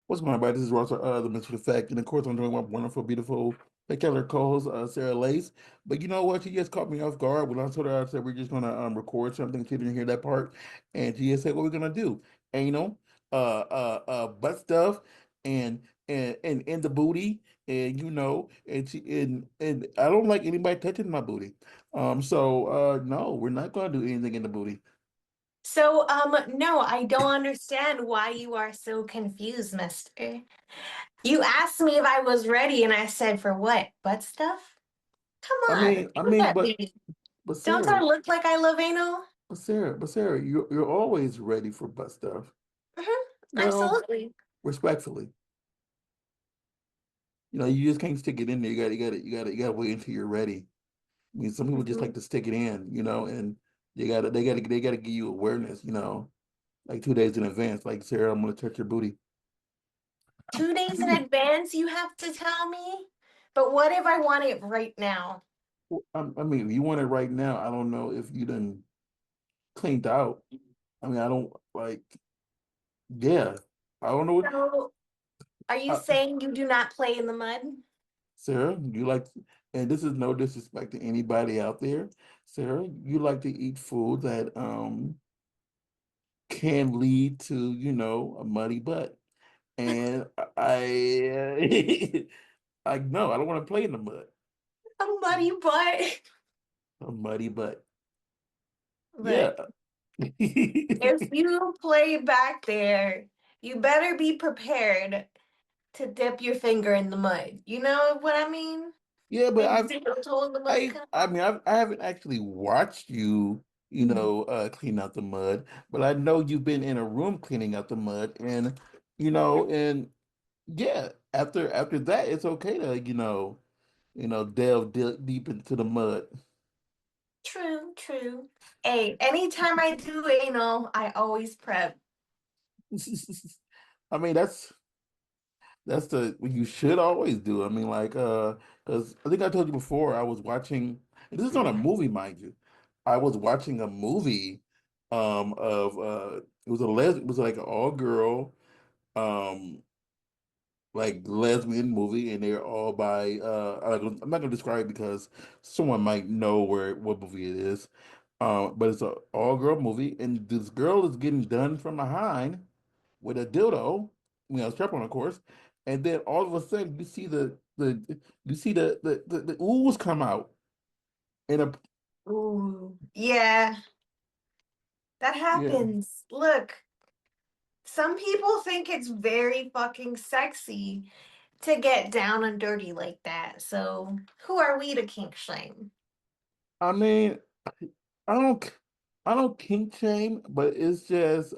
What's going on, everybody? This is Ross, the Mr. Effect, and of course, I'm doing my wonderful, beautiful, spectacular co-host, Sarah Lace. But you know what? She just caught me off guard when I told her I said we're just gonna record something. She didn't hear that part, and she just said, "What we're gonna do? Anal, butt stuff, and in the booty, and and I don't like anybody touching my booty. No, we're not gonna do anything in the booty. So, no, I don't understand why you are so confused, mister. You asked me if I was ready, and I said, for what? Butt stuff? Come I on, mean, I look mean, at but me. but Don't I Sarah. look like I love anal? But Sarah, you're always ready for butt stuff. Well, Absolutely. respectfully, you just can't stick it in there. You gotta wait until you're ready. I mean, some people just like Mhm. to stick it in, and they gotta give you awareness, like 2 days in advance. Like, Sarah, I'm gonna touch your booty. 2 days in advance, you have to tell me? But what if I want it right now? Well, I mean, if you want it right now, I don't know if you done cleaned out. I mean, I don't like, yeah, I don't know what. So, are you saying you do not play in the mud? Sarah, you like, and this is no disrespect to anybody out there. Sarah, you like to eat food that can lead to, a muddy butt. And I I no, I don't want to play in the mud. A muddy butt? A muddy butt. Yeah. Look, if you play back there, you better be prepared to dip your finger in the mud. You know what I mean? Yeah, but Maybe dip your toe in the mud. I mean I haven't actually watched you, clean out the mud, but I know you've been in a room cleaning out the mud and yeah, after that, it's okay to, delve deep into the mud. True, true. Hey, anytime I do anal, I always prep. I mean, that's the what you should always do. I mean, like, because I think I told you before, I was watching, and this is not a movie, mind you. I was watching a movie, of it was like an all girl, um, like lesbian movie, and they're all by I'm not gonna describe it because someone might know what movie it is. But it's a all girl movie, and this girl is getting done from behind with a dildo, strap on, of course, and then all of a sudden you see the ooze come out, and a Ooh, yeah, that yeah. happens. Look, some people think it's very fucking sexy to get down and dirty like that. So, who are we to kink shame? I mean, I don't I don't kink shame, but it's just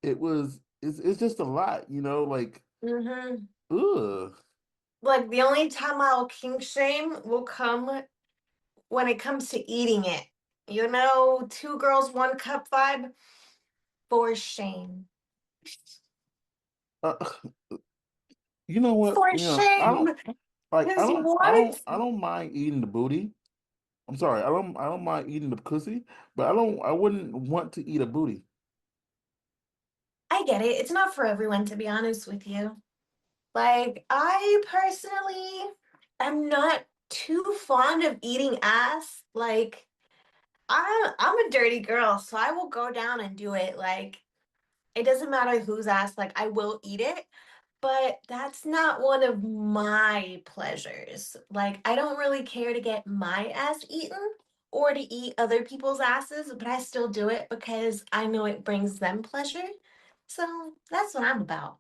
it's just a lot, like Mm-hmm. ugh. Like the only time I'll kink shame will come when it comes to eating it. You know, two girls, one cup vibe for shame. Uh, you know what? For I shame. don't like Because what? I don't mind eating the booty. I'm sorry, I don't mind eating the pussy, but I wouldn't want to eat a booty. I get it. It's not for everyone, to be honest with you. Like, I personally am not too fond of eating ass. Like, I'm a dirty girl, so I will go down and do it. Like, it doesn't matter whose ass, like, I will eat it. But that's not one of my pleasures. Like, I don't really care to get my ass eaten or to eat other people's asses, but I still do it because I know it brings them pleasure. So that's what I'm about.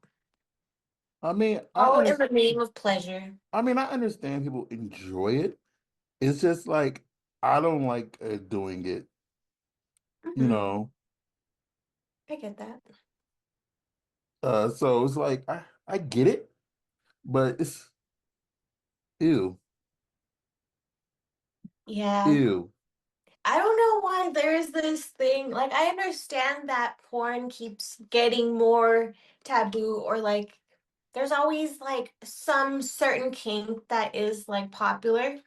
I mean, All in the name of pleasure. I understand people enjoy it. It's just like I don't like doing it, you Hmm. know. I get that. So it's like I get it, but it's ew, Yeah. ew. I don't know why there's this thing. Like, I understand that porn keeps getting more taboo, or like, there's always like some certain kink that is like popular.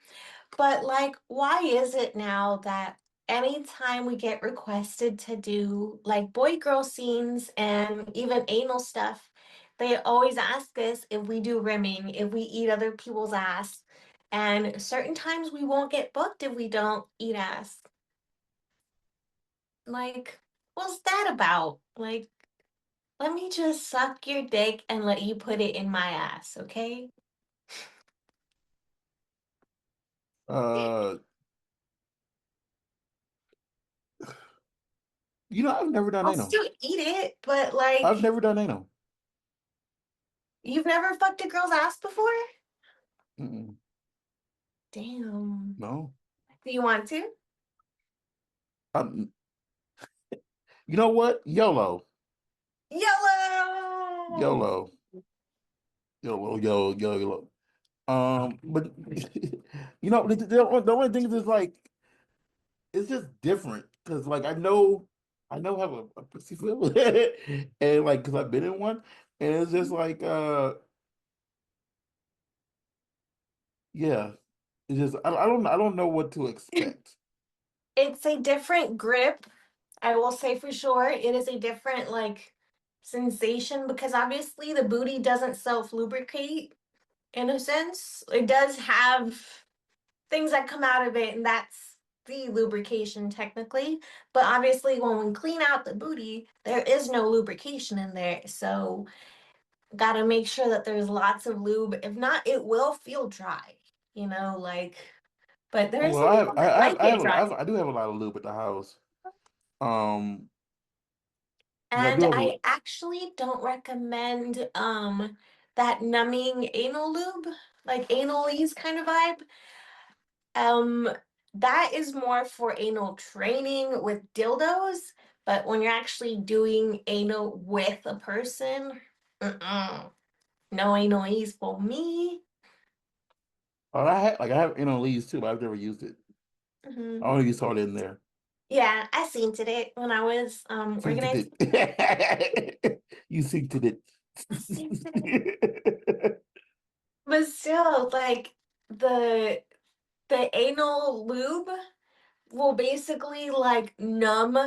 But like, why is it now that anytime we get requested to do like boy girl scenes and even anal stuff, they always ask us if we do rimming, if we eat other people's ass. And certain times we won't get booked if we don't eat ass. Like, what's that about? Like, let me just suck your dick and let you put it in my ass, okay? Uh, I've never done I'll anal. still eat it, but I've like, never done anal. you've never fucked a girl's ass before? Mm-mm. Damn. No. Do you want to? Um, you know what? YOLO. Yellow! YOLO. YOLO. But the only thing is just like it's just different because like I know how a pussy feel and like because I've been in one and it's just like yeah it's just I don't know what to expect. It's a different grip. I will say for sure, it is a different like sensation because obviously the booty doesn't self-lubricate in a sense. It does have things that come out of it, and that's the lubrication technically. But obviously, when we clean out the booty, there is no lubrication in there. So, gotta make sure that there's lots of lube. If not, it will feel dry, like, but there are Well, some people that like it dry. I do have a lot of lube at the house. Um, because I do And have a I actually don't recommend that numbing anal lube, like anal ease kind of vibe. Um, that is more for anal training with dildos, but when you're actually doing anal with a person, no anal ease for me. I have anal leads too, but I've never used it. I Mhm. only saw it in there. Yeah, I seen it when I was Synced organizing. it. You synced I seen it. it. But still, like the the anal lube will basically like numb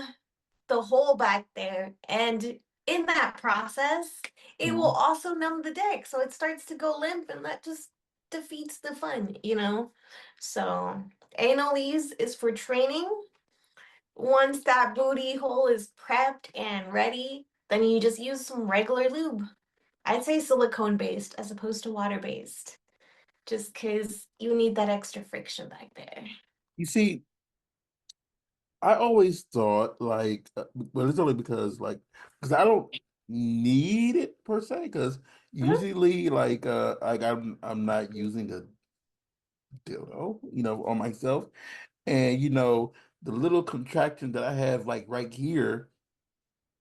the hole back there. And in that process, it will Mhm. also numb the dick. So it starts to go limp, and that just defeats the fun? So anal ease is for training. Once that booty hole is prepped and ready, then you just use some regular lube. I'd say silicone based as opposed to water based, just because you need that extra friction back there. You see, I always thought well, it's only because I don't need it per se. Because Mhm. usually, I'm not using a dildo, on myself, and the little contraction that I have like right here,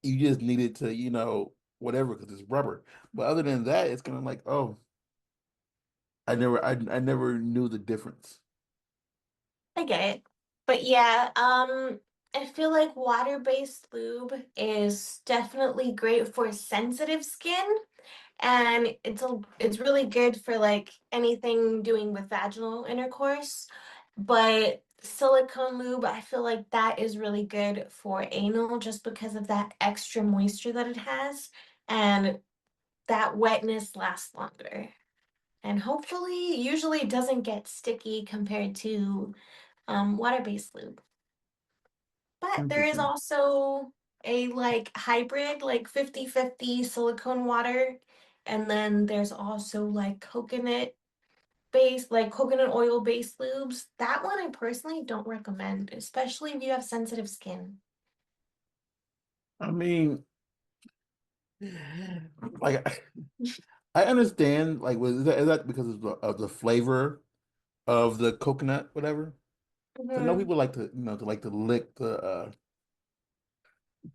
you just need it to whatever because it's rubber. But other than that, it's kind of like oh, I never knew the difference. I get it. But yeah, I feel like water-based lube is definitely great for sensitive skin, and it's really good for like anything doing with vaginal intercourse. But silicone lube, I feel like that is really good for anal just because of that extra moisture that it has, and that wetness lasts longer. And hopefully, usually it doesn't get sticky compared to water-based lube. But there is Interesting. also a like hybrid, like 50-50 silicone water. And then there's also like coconut oil based lubes. That one I personally don't recommend, especially if you have sensitive skin. I mean, like I understand. Like, is that because of the flavor of the coconut, whatever? So I know Mhm. people like to lick lick,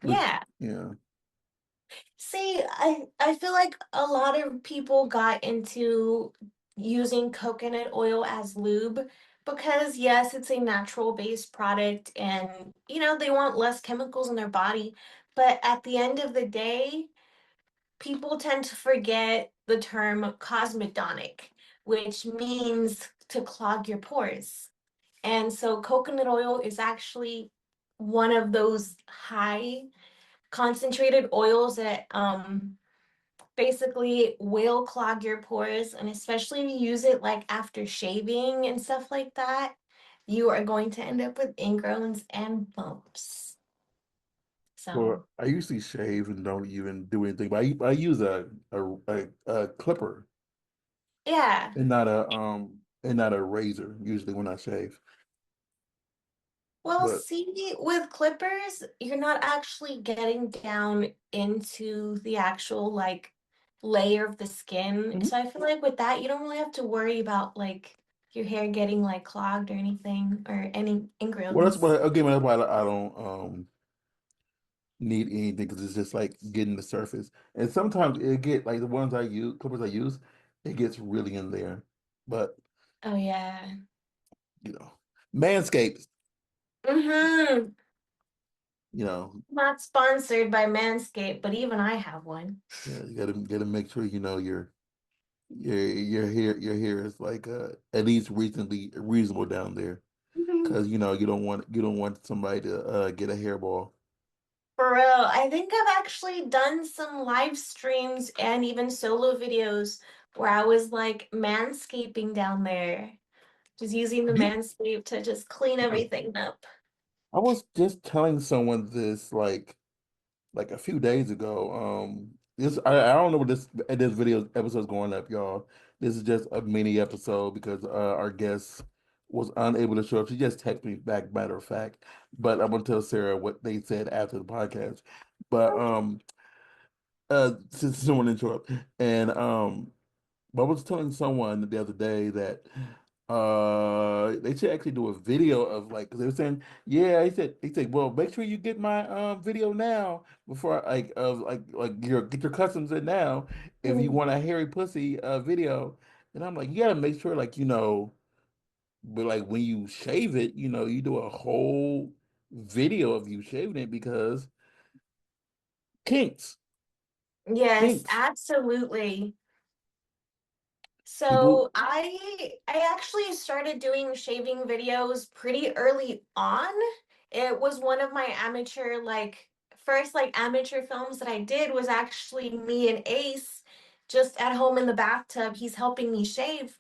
Yeah. yeah. See, I feel like a lot of people got into using coconut oil as lube because yes, it's a natural based product and they want less chemicals in their body, but at the end of the day, people tend to forget the term cosmetonic, which means to clog your pores. And so coconut oil is actually one of those high concentrated oils that basically will clog your pores, and especially if you use it like after shaving and stuff like that, you are going to end up with ingrowns and bumps. Well, So, I usually shave and don't even do anything, but I use a clipper yeah. and not a razor usually when I shave. Well, But see, with clippers, you're not actually getting down into the actual like layer of the skin. Mhm. So I feel like with that, you don't really have to worry about like your hair getting like clogged or anything or any Well, that's ingrowns. why again that's why I don't need anything because it's just like getting the surface. And sometimes it get like the ones I use, clippers I use, it gets really in there. But Oh yeah. you know, Manscaped, Mm-hmm. you know, Not sponsored by Manscaped, but even I have one. yeah, you gotta make sure you know your hair is like at least reasonably reasonable down there Mhm. because you know you don't want somebody to get a hairball. For real, I think I've actually done some live streams and even solo videos where I was like manscaping down there, just using the You, Manscaped to just clean everything up. I was just telling someone this like a few days ago. This I don't know what this video episode's going up, y'all. This is just a mini episode because our guest was unable to show up. She just texted me back, matter of fact. But I'm gonna tell Sarah what they said after the podcast. But since someone interrupt, and but I was telling someone the other day that they should actually do a video of like 'cause they were saying, yeah, he said, well, make sure you get my video now before like of like your get your customs in now if you Mhm. want a hairy pussy video. And I'm like, you gotta make sure like you know, but like when you shave it, you know, you do a whole video of you shaving it because kinks, Yes, kinks. absolutely. People So I actually started doing shaving videos pretty early on. It was one of my amateur like first like amateur films that I did was actually me and Ace just at home in the bathtub. He's helping me shave.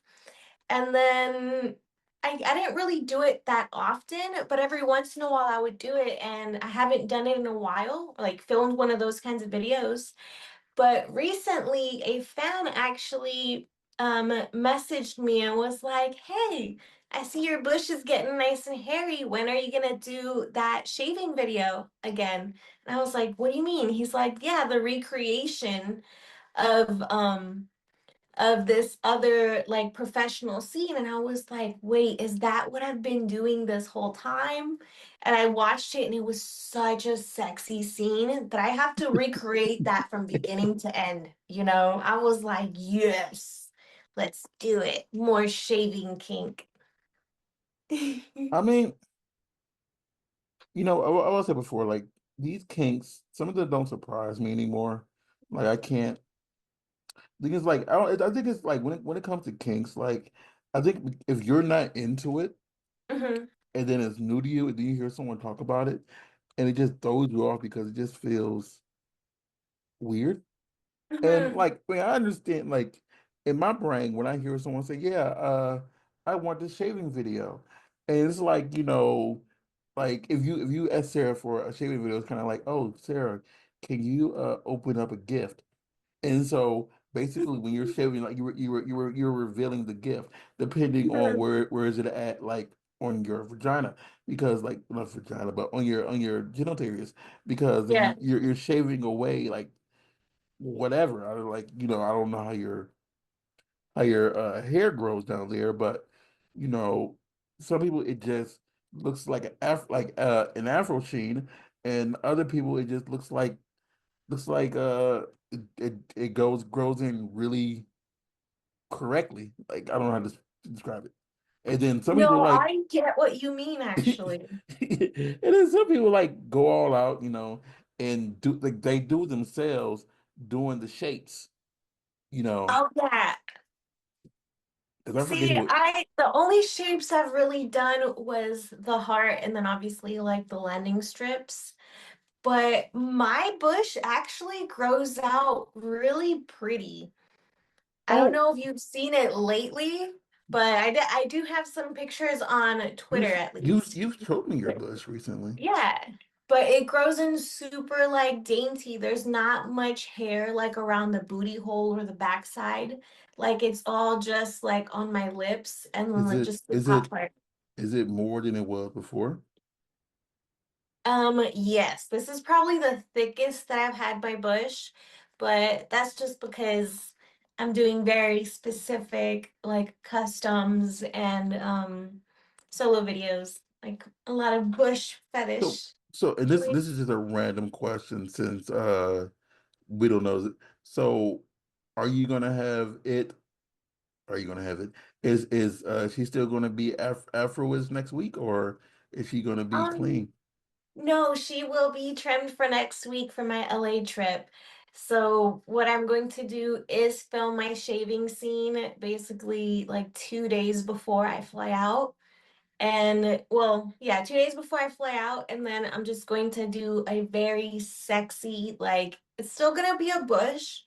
And then I didn't really do it that often, but every once in a while I would do it, and I haven't done it in a while, like filmed one of those kinds of videos. But recently, a fan actually messaged me and was like, "Hey, I see your bush is getting nice and hairy. When are you gonna do that shaving video again?" And I was like, "What do you mean?" He's like, "Yeah, the recreation of this other like professional scene." And I was like, wait, is that what I've been doing this whole time? And I watched it and it was such a sexy scene that I have to recreate that from beginning to end. I was like, yes, let's do it. More shaving kink. I mean, you know, I was said before, like these kinks, some of them don't surprise me anymore. Like I can't. I think it's like I think it's like when it comes to kinks, like I think if you're not into it Hmm. and then it's new to you, and then you hear someone talk about it, and it just throws you off because it just feels weird. And Hmm. like, I mean, I understand, like in my brain, when I hear someone say, "Yeah, I want this shaving video," and it's like, you know, like if you ask Sarah for a shaving video, it's kind of like, "Oh, Sarah, can you open up a gift?" And so basically, when you're shaving, like you're revealing the gift, depending on where is it at, like on your vagina, because like not vagina, but on your genital areas, because Yeah. you're shaving away like whatever. I don't like you know I don't know how your hair grows down there, but you know some people it just looks like an afro sheen, and other people it just looks like it goes grows in really correctly. Like I don't know how to describe it. And then some people No, like I get what you mean, actually. and then some people like go all out, you know, and do like they do themselves doing the shapes, you know. Oh, yeah. Because I forget See, who. the only shapes I've really done was the heart and then obviously like the landing strips. But my bush actually grows out really pretty. I don't Oh, know if you've seen it lately, but I do have some pictures on Twitter you've at you've least. you've showed me your bush recently. Yeah, but it grows in super like dainty. There's not much hair like around the booty hole or the backside. Like it's all just like on my lips and then Is like it just the is top it part. is it more than it was before? Yes, this is probably the thickest that I've had my bush, but that's just because I'm doing very specific like customs and solo videos, like a lot of bush So fetish. and this is just a random question since we don't know. So are you gonna have it? Are you gonna have it? Is she still gonna be Afroist next week, or is she gonna be Um, clean? no, she will be trimmed for next week for my LA trip. So what I'm going to do is film my shaving scene basically like 2 days before I fly out. And well, yeah, 2 days before I fly out, and then I'm just going to do a very sexy, like it's still gonna be a bush,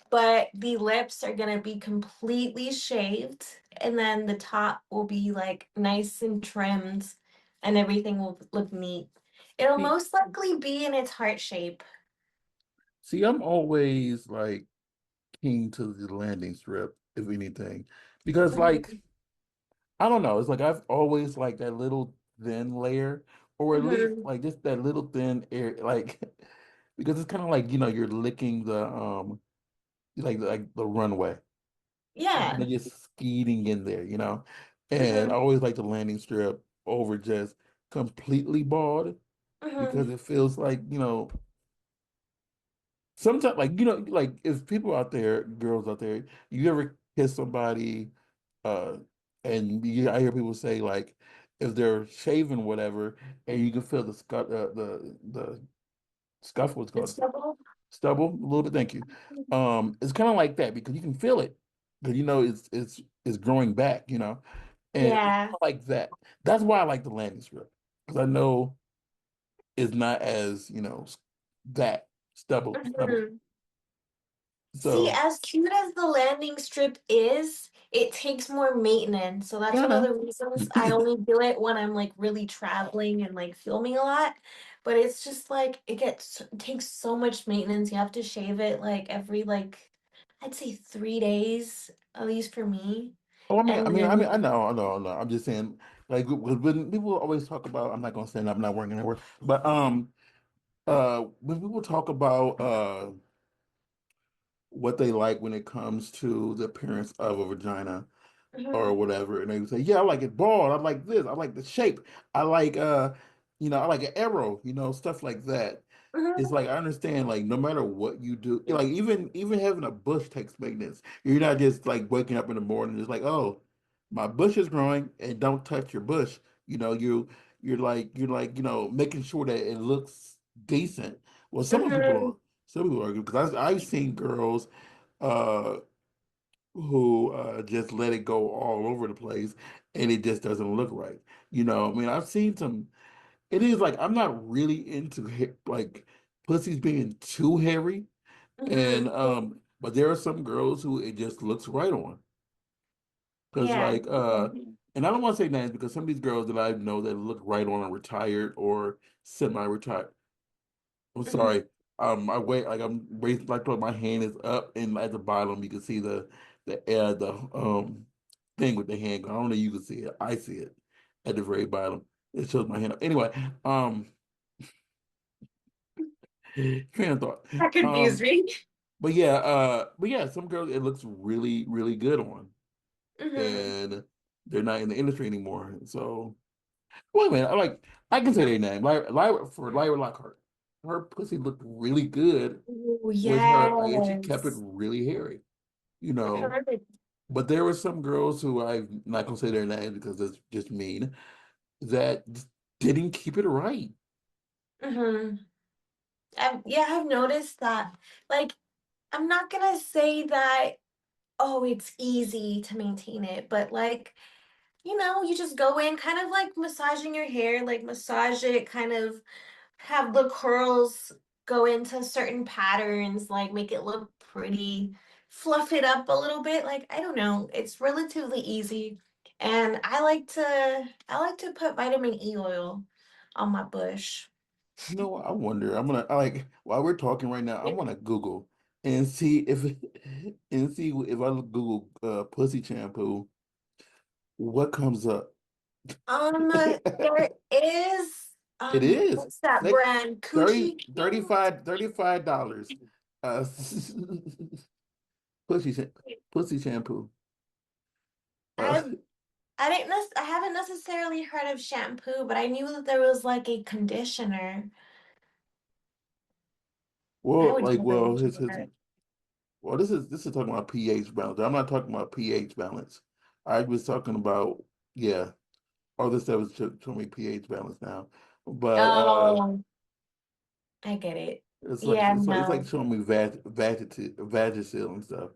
but the lips are gonna be completely shaved, and then the top will be like nice and trimmed, and everything will look neat. It'll See, most likely be in its heart shape. I'm always like keen to the landing strip, if anything, because like Mhm. I don't know, it's like I've always like that little thin layer, or at least Mhm. like just that little thin air, like because it's kind of like you're licking the like the runway. Like Yeah. just skeeting in there, And I Mhm. always like the landing strip over just completely bald because Mhm. it feels like, sometimes like like if people out there, girls out there, you ever kiss somebody, uh, and I hear people say like if they're shaving whatever, and you can feel the scuff, what's It's called double. stubble a little bit. Thank you. It's kind of like that because you can feel it because it's growing back, and it's Yeah. kinda like that. That's why I like the landing strip because I know it's not as that stubbly. Mhm. See, So as cute as the landing strip is, it takes more maintenance. So that's one of yeah, the reasons I only do it when I'm like really traveling and like filming a lot. But it's just like it takes so much maintenance. You have to shave it like every like I'd say 3 days, at least for me. oh, And then I know. I'm just saying, like, when people always talk about, I'm not gonna say I'm not working anywhere, but when people talk about what they like when it comes to the appearance of a vagina or Mhm, whatever, and they would say, "Yeah, I like it bald. I like this. I like the shape. I like I like an arrow. Stuff like that." It's mhm, like I understand, like no matter what you do, like even having a bush takes maintenance. You're not just like waking up in the morning, just like, oh, my bush is growing, and don't touch your bush. You're like making sure that it looks decent. Well, mhm, some people are because I've seen girls uh who just let it go all over the place, and it just doesn't look right. I mean, I've seen some. It is like I'm not really into like pussies being too hairy, and mhm. but there are some girls who it just looks right on. Because Yeah. like and I don't want to say names because some of these girls that I know that look right on are retired or semi-retired. I'm Mhm. sorry. I wait like I'm raised like my hand is up, and at the bottom you can see the thing with the hand. I don't know if you can see it. I see it at the very bottom. It shows my hand up. Anyway, train of thought. That confused Um, me. but yeah, some girls it looks really, really good on, Mhm. and they're not in the industry anymore. So wait a minute, I can say their name. Lyra Lockhart. Her pussy looked really good Oh, with her, like, and she kept it yes. really hairy, you know. Mhm. But there were some girls who I'm not gonna say their name because that's just mean that just didn't keep it right. Mhm. Yeah, I've noticed that. Like, I'm not gonna say that. oh, it's easy to maintain it, but like, you just go in kind of like massaging your hair, like massage it, kind of have the curls go into certain patterns, like make it look pretty, fluff it up a little bit. Like, I don't know, it's relatively easy. And I like to put vitamin E oil on my bush. You know what? I wonder. I'm gonna I like while we're talking right now. I want to Google and see if and see if I Google pussy shampoo, what comes up. Um, there is It is. what's that Like brand? 30, Coochie King? $35. Uh pussy sha- pussy shampoo. Uh I I haven't necessarily heard of shampoo, but I knew that there was like a conditioner. I would give it a his try. well, this is talking about pH balance. I'm not talking about pH balance. I was talking about, yeah, all this stuff is showing me pH balance now. But Oh, I get it. Yeah, it's like no. showing me Vagisil and stuff.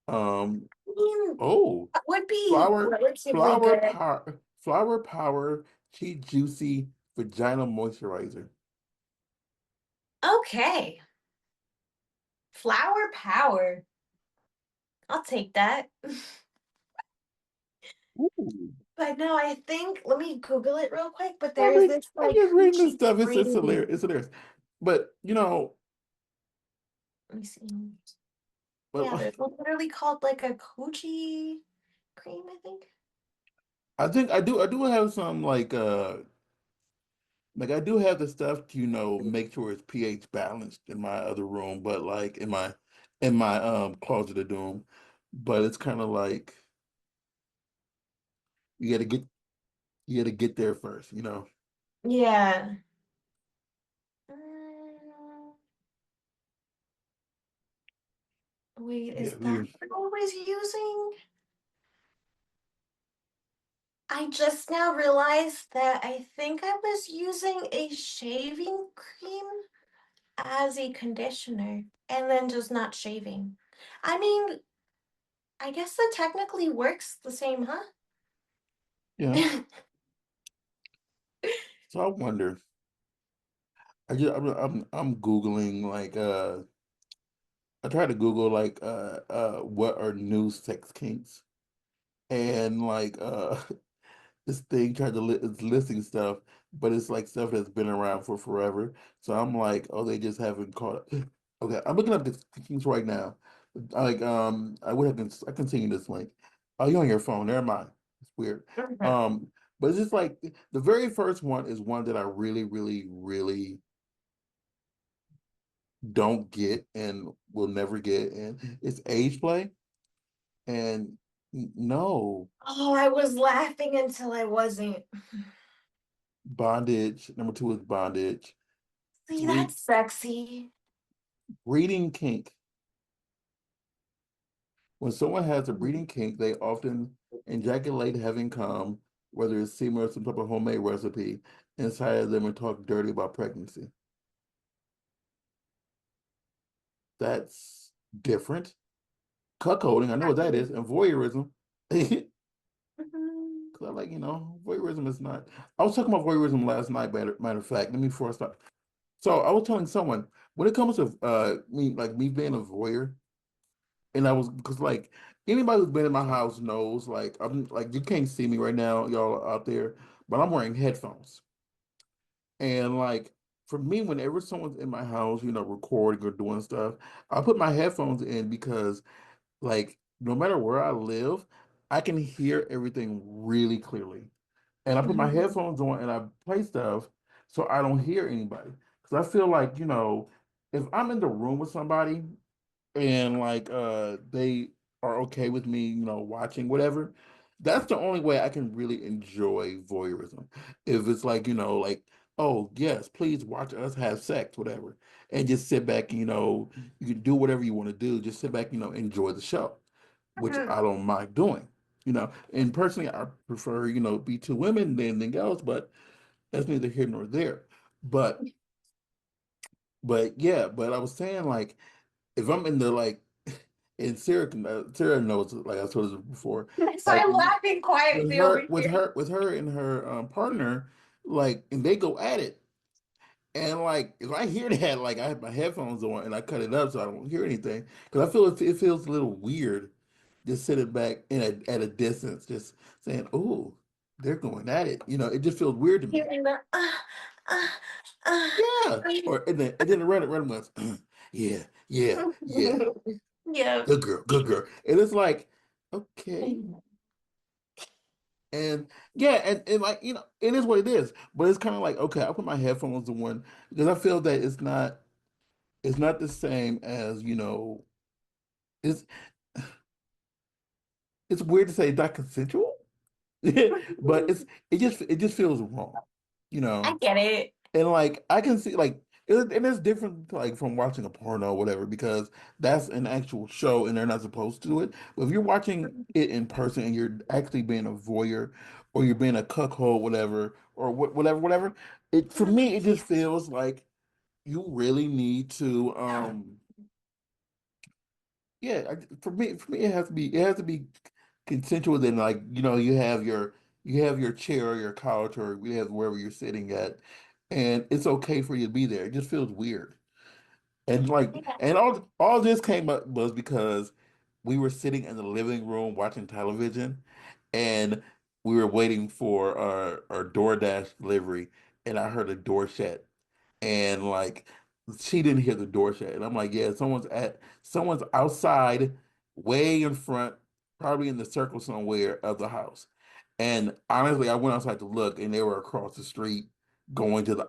Um I mean, oh, it would be relatively good. flower power cheat juicy vagina moisturizer. Okay. Flower power. I'll take that. Ooh. But no, I think, let me Google it real quick, but I there's mean, this I'm like just reading this coochie stuff. It's hilarious. cream. It's hilarious. But you know, Let me see. but Yeah, there's one literally called like a coochie cream, I think. I think I do have some like I do have the stuff to, make sure it's pH balanced in my other room, but like in my closet of doom. But it's kind of like you gotta get you gotta get there first. Yeah. Mm, wait, Yeah, is that what I was using? I just now realized that I think I was using a shaving cream as a conditioner and then just not shaving. I mean, I guess that technically works the same, huh? yeah. So I wonder. I'm Googling I try to Google what are new sex kinks, and this thing tried to it's listing stuff, but it's like stuff that's been around for forever. So I'm like, oh, they just haven't caught it. Okay, I'm looking up the things right now. I can send you this link. Oh, you're on your phone. Never mind. It's weird. Mhm. But it's just like the very first one is one that I really, really, really don't get and will never get, and it's age play. And no, Oh, I was laughing until I wasn't. bondage. Number two is bondage. See, Three, that's sexy. breeding kink. When someone has a breeding kink, they often ejaculate having come, whether it's semen or some type of homemade recipe, inside of them and talk dirty about pregnancy. That's different. Cuckolding, I know what that is, and voyeurism. Mhm. Because voyeurism is not. I was talking about voyeurism last night, matter of fact. Let me before I start. So I was telling someone when it comes to me being a voyeur, and I was because like anybody who's been in my house knows I'm like you can't see me right now, y'all out there, but I'm wearing headphones. And like for me, whenever someone's in my house, recording or doing stuff, I put my headphones in because like no matter where I live, I can hear everything really clearly. And I put my Mhm. headphones on and I play stuff so I don't hear anybody. Because I feel like, if I'm in the room with somebody and they are okay with me, watching whatever, that's the only way I can really enjoy voyeurism. If it's oh yes, please watch us have sex, whatever, and just sit back and you can do whatever you want to do, just sit back, enjoy the show, which Mhm. I don't mind doing. And personally I prefer, be two women than anything else, but that's neither here nor there. But but yeah, but I was saying if I'm in the and Sarah knows, like I told her before, So like I'm laughing quietly over here. with her and her partner, like, and they go at it. And like if I hear that, like I have my headphones on and I cut it up so I don't hear anything because I feel it feels a little weird just sitting back at a distance, just saying, "Oh, they're going at it." You know, it just feels weird to me. Hearing the uh, uh. Yeah. Or and then the random ones, yeah, yeah, yeah, Yeah. good girl. And it's like, okay. And yeah, and like, you know, it is what it is. But it's kind of like, okay, I put my headphones on because I feel that it's not the same as, you know, it's it's weird to say it's not consensual, but it just feels wrong, you I know. get it. And like I can see like and it's different like from watching a porno or whatever because that's an actual show and they're not supposed to do it. But if you're watching it in person and you're actually being a voyeur or you're being a cuckold, whatever, or whatever, it for me it just feels like you really need to yeah, for me, it has to be consensual. Then, like, you know, you have your chair or your couch or you have wherever you're sitting at, and it's okay for you to be there. It just feels weird. And like, Yeah. and all this came up was because we were sitting in the living room watching television, and we were waiting for our DoorDash delivery, and I heard a door shut and like she didn't hear the door shut. And I'm like, yeah, someone's outside, way in front, probably in the circle somewhere of the house. And honestly, I went outside to look, and they were across the street going to the.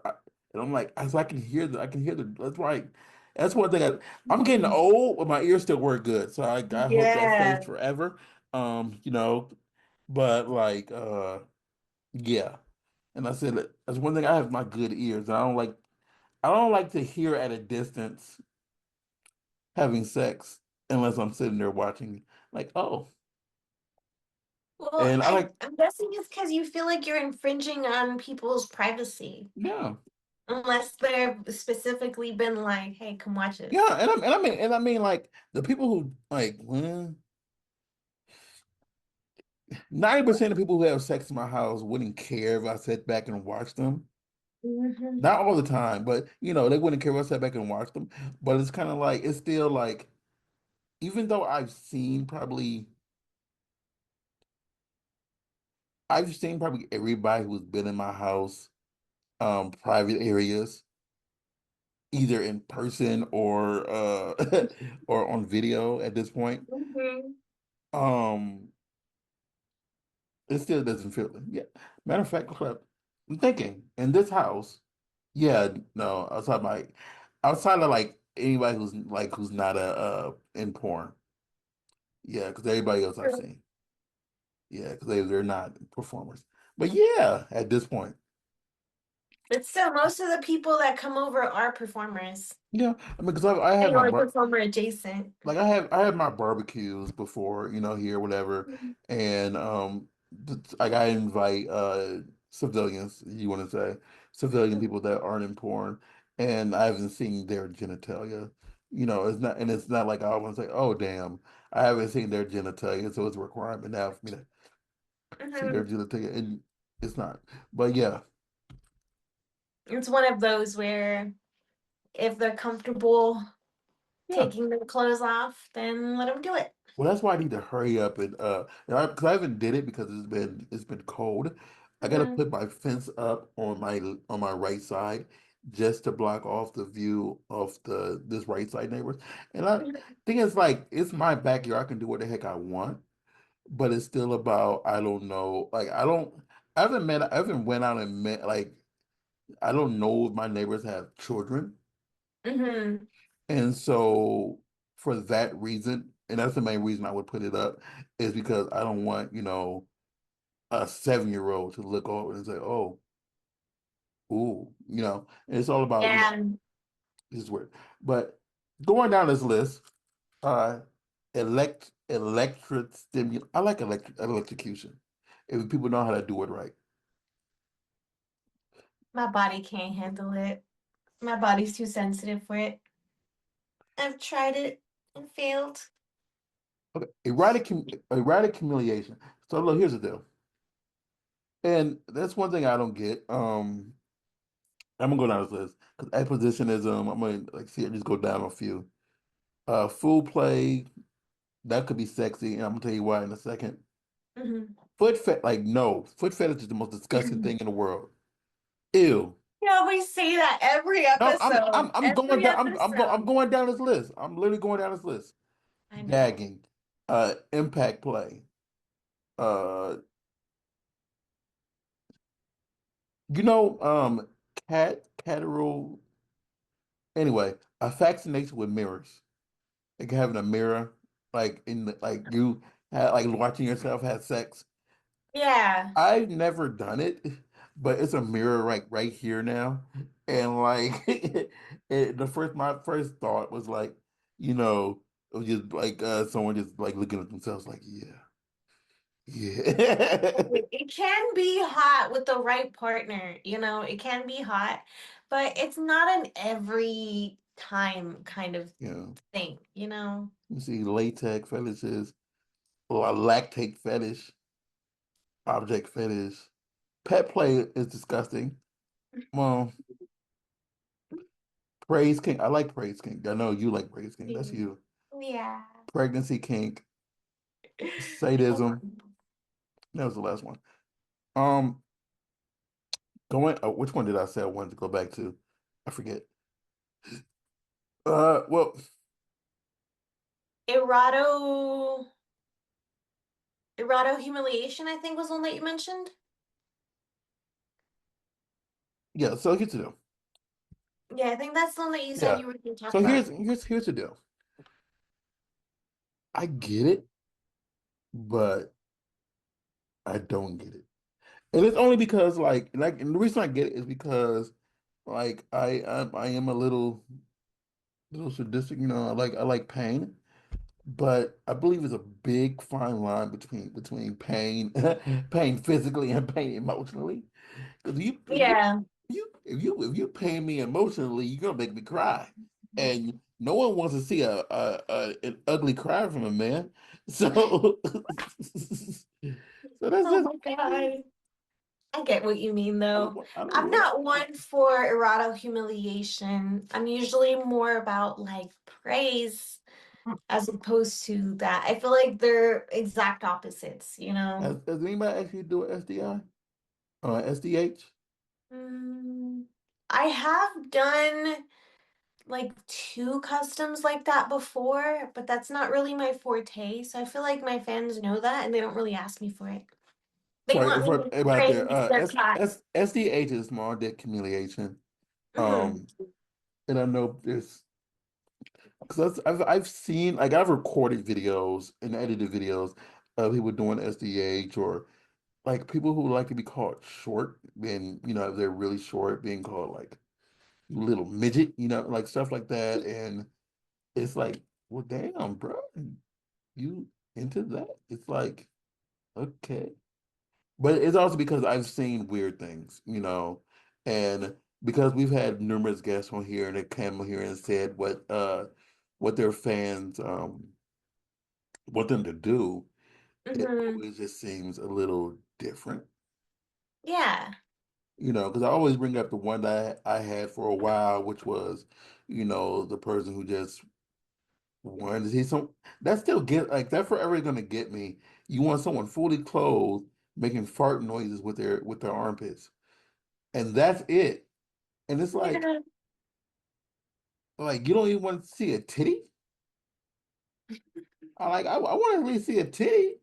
And I'm like, as I can hear I can hear the. That's right. That's one thing. I'm getting old, but my ears still work good, so I hope that stays Yeah. forever. You know, but like, yeah. And I said that's one thing I have my good ears. I don't like to hear at a distance having sex unless I'm sitting there watching, like, oh. Well, And I like, I'm guessing it's because you feel like you're infringing on people's privacy, yeah, unless they're specifically been like, "Hey, come watch this." yeah. And I mean, like, the people who, like, well, 90% of people who have sex in my house wouldn't care if I sat back and watched them. Hmm. Not all the time, but, you know, they wouldn't care if I sat back and watched them. But it's kind of like, it's still like, even though I've seen probably everybody who's been in my house, private areas, either in person or or on video at this point. Hmm. Um, it still doesn't feel yeah. Matter of fact, I'm thinking in this house, yeah, no, outside of like anybody who's not a in porn. Yeah, because everybody else I've seen. Yeah, because they're not performers. But yeah, at this point. But still, most of the people that come over are performers. Yeah, I mean, because I I had mean, my like performer adjacent. like I had my barbecues before, you know, here, whatever, and like I invite civilians, you want to say, civilian people that aren't in porn, and I haven't seen their genitalia. You know, it's not like I want to say, oh damn, I haven't seen their genitalia, so it's a requirement now for me to see their Hmm. genitalia, and it's not. But yeah, It's one of those where if they're comfortable yeah. taking their clothes off, then let them do it. Well, that's why I need to hurry up and because I haven't did it because it's been cold. I got to Hmm. put my fence up on my right side just to block off the view of the this right side neighbors. And I think it's like it's my backyard. I can do what the heck I want, but it's still about I don't know. Like I haven't went out and met like I don't know if my neighbors have children. Hmm. And so for that reason, and that's the main reason I would put it up, is because I don't want, you know, a 7-year-old to look over and say, oh, ooh, you know, and it's all about, you know, Yeah, this is weird. But going down this list, uh electric stimulation. I like electrocution. If people know how to do it right. my body can't handle it. My body's too sensitive for it. I've tried it and failed. Okay, erratic humiliation. So look, here's the deal, and that's one thing I don't get. I'm gonna go down this list because expositionism. I'm gonna like see it just go down a few. Food play that could be sexy, and I'm gonna tell you why in a second. Mhm. Like no, foot fetish is the most disgusting thing in the world. Ew. Yeah, we say that every No, episode. I'm going Every down. I'm episode. going down this list. I'm literally going down this list. I know. Gagging, impact play. Uh, cateral. Anyway, a fascination with mirrors. Like having a mirror, like like you had like watching yourself have sex. Yeah. I've never done it, but it's a mirror right here now, and like my first thought was like, it was just like someone just like looking at themselves like, yeah, yeah, It can be hot with the right partner, it can be hot, but it's not an every time kind of you know. thing. You see latex fetishes, or a lactate fetish, object fetish. Pet play is disgusting. Well, praise king. I like praise king. I know you like praise king. That's you. Yeah. Pregnancy kink, sadism. That was the last one. Um, which one did I say I wanted to go back to? I forget. Well, Eroto, eroto humiliation, I think was one that you mentioned. yeah. So here's the deal. Yeah, I think that's the one that you said Yeah. you were going to talk So about. here's the deal. I get it, but I don't get it, and it's only because and the reason I get it is because like I am a little sadistic. I like pain. But I believe there's a big fine line between pain, pain physically and pain emotionally. Because Yeah. if you pain me emotionally, you're gonna make me cry, and no one wants to see an ugly cry from a man. So so that's Oh just my God. I get what you mean, though. I don't I'm want not one for erotic humiliation. I'm usually more about like praise as opposed to that. I feel like they're exact opposites. has anybody actually do an SDI? SDH? Mm, I have done like two customs like that before, but that's not really my forte. So I feel like my fans know that and they don't really ask me for it. They Sorry want me for to everybody out there. praise their cat. SDH is small dick humiliation. Hmm. Um, and I know there's because I've seen like I've recorded videos and edited videos of people doing SDH or like people who like to be called short, being if they're really short, being called like little midget, like stuff like that. And it's like, well, damn, bro, you into that? It's like, okay. But it's also because I've seen weird things, and because we've had numerous guests on here and they came on here and said what their fans want them to do, it Hmm. always just seems a little different. Yeah. Because I always bring up the one that I had for a while, which was, the person who just wanted to see some that still get like that forever gonna get me. You want someone fully clothed making fart noises with their armpits. And that's it. And it's Yeah. like you don't even want to see a titty. I want to at least see a titty.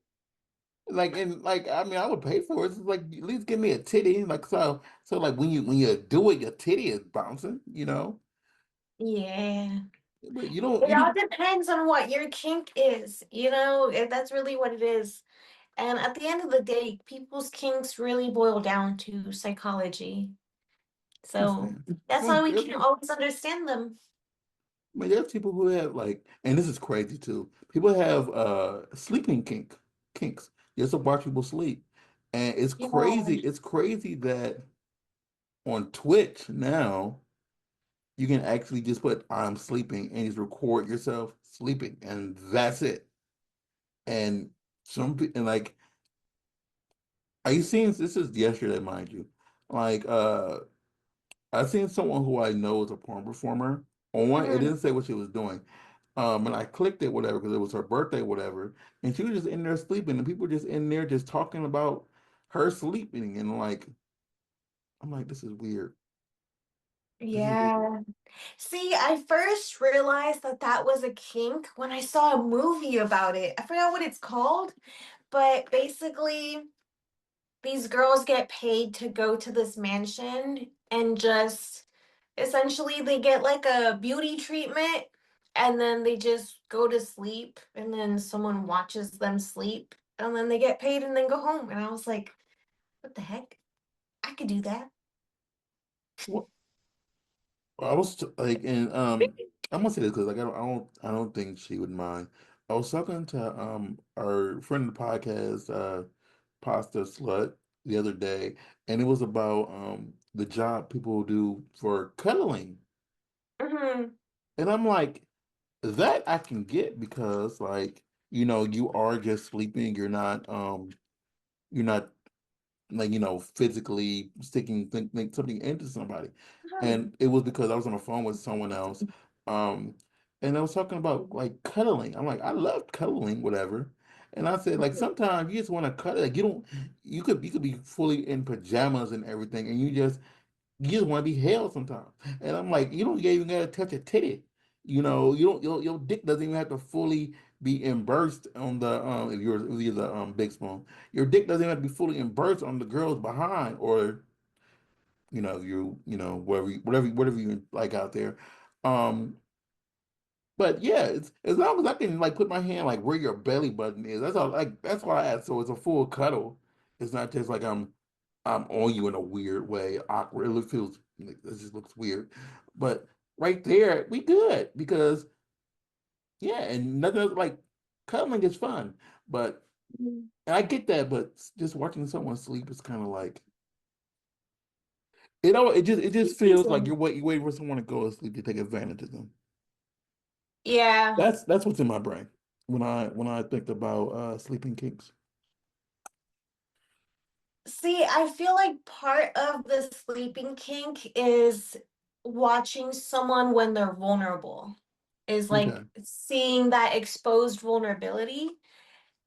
And I mean I would pay for it. It's like at least give me a titty. Like so like when you do it, your titty is bouncing. Yeah. But It all depends on what your kink is, if that's really what it is. And at the end of the day, people's kinks really boil down to psychology. So understand. that's Well, why we can't always understand them. I mean, there's people who have and this is crazy too. People have sleeping kinks just to watch people sleep, and it's Yeah. crazy. It's crazy that on Twitch now you can actually just put "I'm sleeping" and just record yourself sleeping, and that's it. And and like, are you seeing this is yesterday, mind you. Like I seen someone who I know is a porn performer on one, it Mhm. didn't say what she was doing. And I clicked it, whatever, because it was her birthday, whatever. And she was just in there sleeping, and people just in there just talking about her sleeping. And like, I'm like, this is weird. This is weird. Yeah. See, I first realized that that was a kink when I saw a movie about it. I forgot what it's called, but basically, these girls get paid to go to this mansion and just essentially they get like a beauty treatment and then they just go to sleep and then someone watches them sleep and then they get paid and then go home. And I was like, what the heck? I could do that. Well, I was like, and I'm gonna say this because like I don't think she would mind. I was talking to our friend of the podcast, Pasta Slut, the other day, and it was about the job people do for cuddling. Hmm. And I'm like, that I can get because like, you are just sleeping. You're not like, physically sticking something into somebody. And it was because I was on the phone with someone else. Um, and I was talking about like cuddling. I'm like, I love cuddling, whatever. And I said, like, sometimes you just want to cuddle. Like, you could be fully in pajamas and everything, and you just want to be held sometimes. And I'm like, you don't even gotta touch a titty. You don't your dick doesn't even have to fully be immersed on the if you're the big spoon. Your dick doesn't even have to be fully immersed on the girl's behind or whatever you like out there. Um but yeah, it's as long as I can like put my hand like where your belly button is. That's all I ask. So it's a full cuddle. It's not just like I'm on you in a weird way, awkward. It feels like this just looks weird. But right there, we good because yeah, and nothing else, like cuddling is fun. But and I get that, but just watching someone sleep is kind of like it just feels like you're waiting for someone to go to sleep to take advantage of them. Yeah. That's what's in my brain when I think about sleeping kinks. See, I feel like part of the sleeping kink is watching someone when they're vulnerable, is like Okay. seeing that exposed vulnerability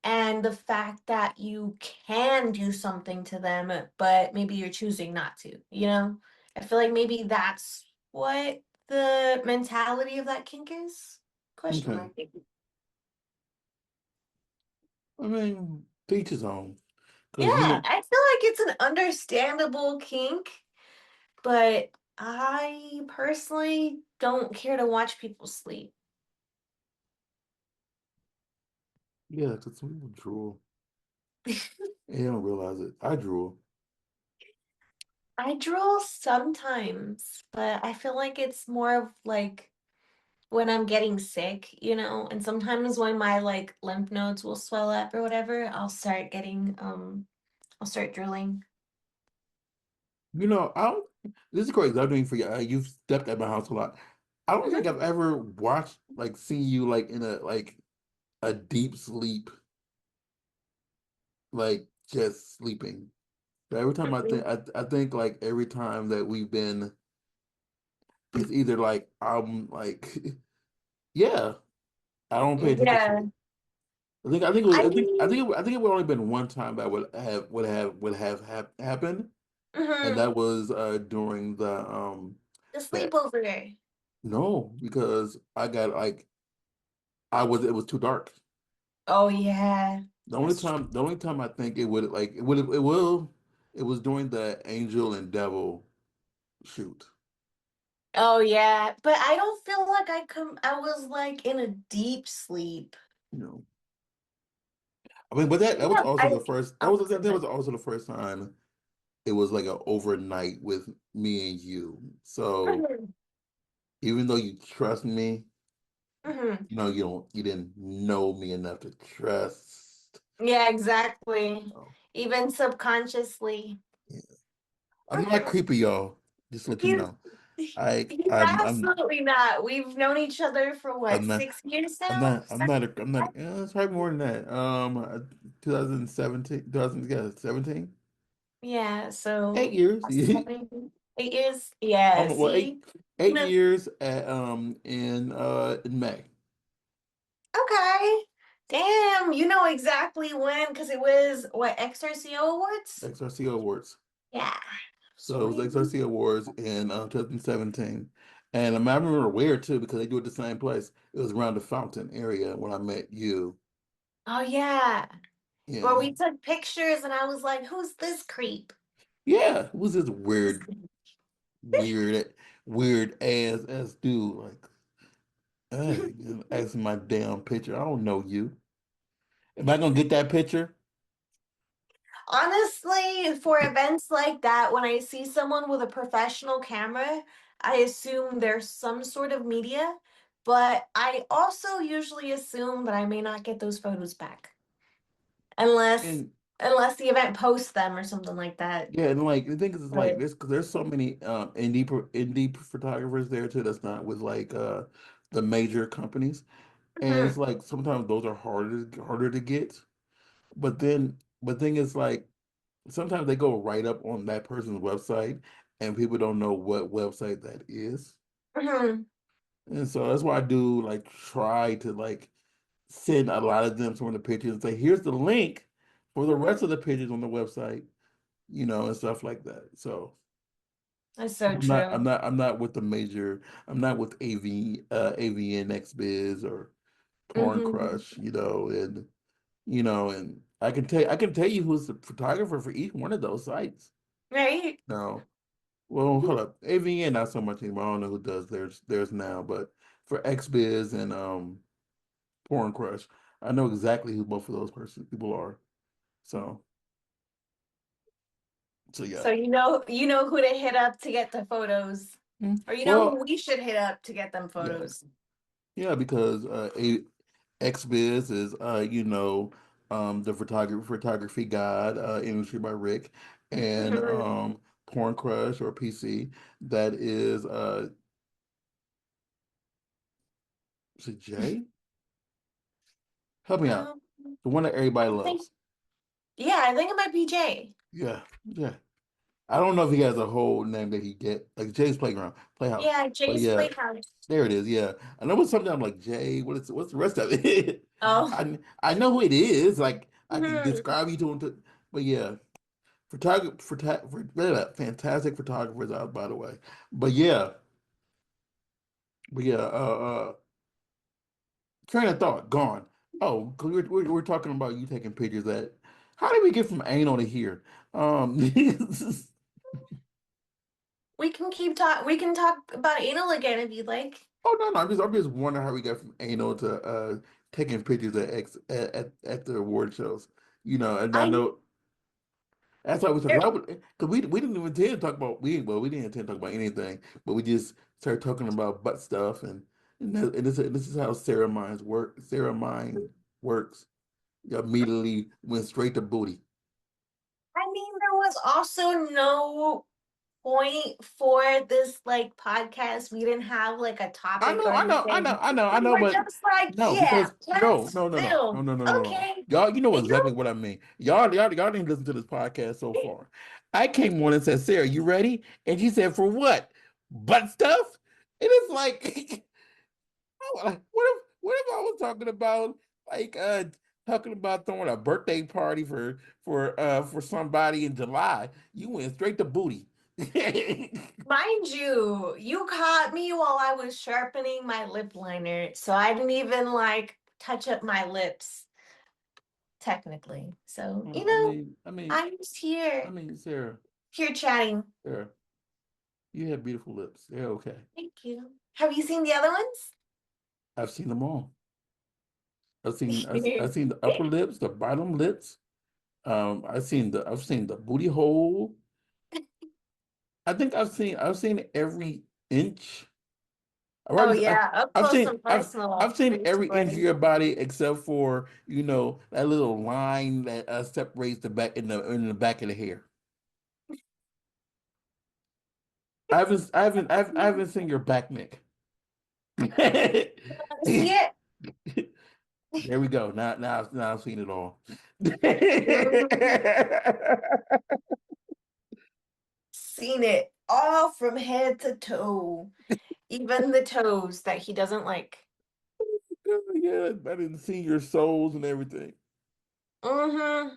and the fact that you can do something to them, but maybe you're choosing not to, you know? I feel like maybe that's what the mentality of that kink is. Question Okay. mark. I mean, teach his own. Yeah, Because I feel like it's an understandable kink. But I personally don't care to watch people sleep. yeah, because some people drool. And they don't realize it. I drool. I drool sometimes, but I feel like it's more of like when I'm getting sick, you know, and sometimes when my like lymph nodes will swell up or whatever, I'll start drooling. I don't. This is crazy. I'm doing for you. You've stepped at my house a lot. I don't think Mhm. I've ever watched like seen you like in a deep sleep, like just sleeping. Every time I think like every time that we've been, it's either like I'm like, yeah, I don't pay attention to Yeah. it. I think it was I I think it would only been one time that would have happened, and mhm. that was during The the sleepover. no, because I got like it was too dark. Oh yeah. That's true. The only time I think it would like it was during the Angel and Devil shoot. Oh yeah. But I don't feel like I was like in a deep sleep. You know, I mean, but that was Yeah, also the first. oh, That was also the first time it was like an overnight with me and you. So mhm, even though you trust me, mhm. you didn't know me enough to trust. Yeah, exactly. Oh, Even subconsciously. yeah. I'm not Mhm. creepy, y'all. Just to let you He's know. He's absolutely not. We've known each other for what, I'm not 6 years I'm now? not I'm not a, I'm not it's probably more than that. 2017, 2000, yeah, 17, Yeah, eight so years. 8 years. Yeah, Almost, well, see? eight No, years at in May. okay. Damn, you know exactly when, because it was what, XRCO Awards? XRCO Awards. Yeah. So it was Sweet. XRC Awards in 2017. And I remember where too, because they do it the same place. It was around the Fountain area when I met you. Oh yeah. Well, Yeah. we took pictures and I was like, who's this creep? Yeah. It was this weird, weird ass dude. Like, hey, asking my damn picture. I don't know you. Am I gonna get that picture? Honestly, for events like that, when I see someone with a professional camera, I assume there's some sort of media, but I also usually assume that I may not get those photos back unless And unless the event posts them or something like that. yeah, and like the thing is like But this because there's so many indie photographers there too that's not with like the major companies. And it's mhm, like sometimes those are harder to get. But thing is like sometimes they go right up on that person's website and people don't know what website that is. mhm, And so that's why I do like try to like send a lot of them some of the pictures and say, here's the link for the mhm. rest of the pictures on the website, and stuff like that. So That's so true. I'm not with the major, I'm not with AVN Biz or Porn Hmm. Crush, and I can tell you who's the photographer for each one of those sites. Right? No, well, hold up, AVN not so much anymore. I don't know who does theirs now, but for XBiz and Porn Crush, I know exactly who both of those people are. So yeah. So you know who to hit up to get the photos. Or you know who Well, we should hit up to get them yeah, photos. yeah, because XBiz is the photography guide, industry by Rick, and Mhm. Porn Crush or PC that is is it Jay? Help me out. Um, The one that everybody I think loves. yeah, I think it might be Jay. Yeah, yeah. I don't know if he has a whole name that he get like Jay's Playhouse. Yeah, But Jay's yeah, Playhouse. there it is. Yeah, I know it's something I'm like Jay. What's the rest of it? Oh. I know who it is. Like I can Mhm. describe you to him. But yeah, fantastic photographers out by the way. But yeah, but yeah. Train of thought gone. Oh, 'cause we're talking about you taking pictures. How did we get from anal to here? We can talk about anal again if you'd like. Oh no, I'm just wondering how we got from anal to taking pictures at the award shows. And I I know that's why we er, because we didn't even intend to talk about we didn't intend to talk about anything, but we just started talking about butt stuff and this is how Sarah mind works. You immediately went straight to booty. I mean there was also no point for this like podcast. We didn't have like a topic or anything. I We know, were but just like, no, yeah, because let's film. no. Okay. Y'all, you know You exactly what I mean. Y'all didn't listen to this podcast so know? far. I came on and said, Sarah, you ready? And she said, for what? Butt stuff? And it's like, what if I was talking about like talking about throwing a birthday party for somebody in July? You went straight to booty. Mind you, you caught me while I was sharpening my lip liner, so I didn't even like touch up my lips technically. So, Well, I mean, I'm just here, Sarah, here chatting. Sarah, you have beautiful lips. They're okay. Thank you. Have you seen the other ones? I've seen them all. I've seen the upper lips, the bottom lips. I've seen the booty hole. I think I've seen every inch. Oh Right, yeah, up close and I've personal, seen every inch of basically. your body except for that little line that separates the back in the back of the hair. I haven't seen your back, Nick. See it? There we go. Now I've seen it all. Mhm. Seen it all from head to toe, even the toes that he doesn't like. Yeah, I didn't see your souls and everything. Hmm.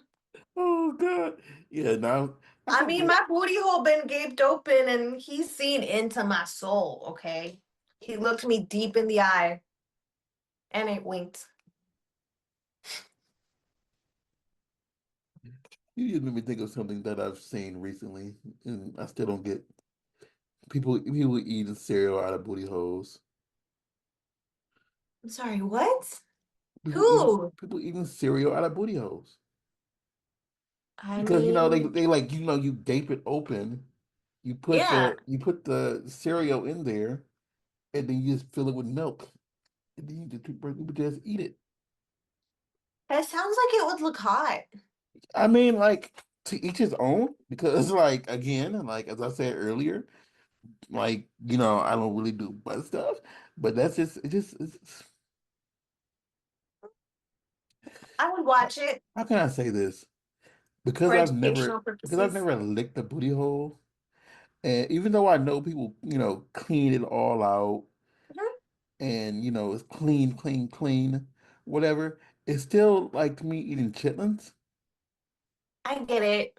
Oh God. Yeah, now I I mean, forget. my booty hole been gaped open and he's seen into my soul, okay? He looked me deep in the eye and it winked. You just made me think of something that I've seen recently, and I still don't get people eating cereal out of booty holes. I'm sorry, what? Who? People eating cereal out of booty holes. I Because mean, they like you gape it open, yeah, you put the cereal in there, and then you just fill it with milk, and then you just eat it. it sounds like it would look hot. I mean, like to each his own, because like again, like as I said earlier, like I don't really do butt stuff, but that's just I would how, watch it how can I say this? for educational Because I've purposes. never licked a booty hole, and even though I know people clean it all out Mhm. and it's clean, whatever, it's still like to me eating chitlins. I get it.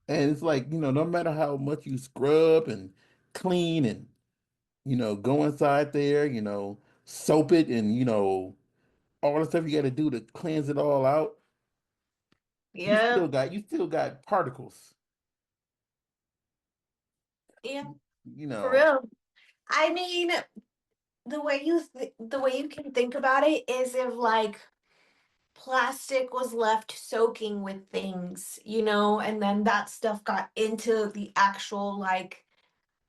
And it's like, no matter how much you scrub and clean and, go inside there, soap it and, all the stuff you got to do to cleanse it all out, Yeah, you still got particles, yeah, you for know. real. I mean, the way you can think about it is if like plastic was left soaking with things, and then that stuff got into the actual like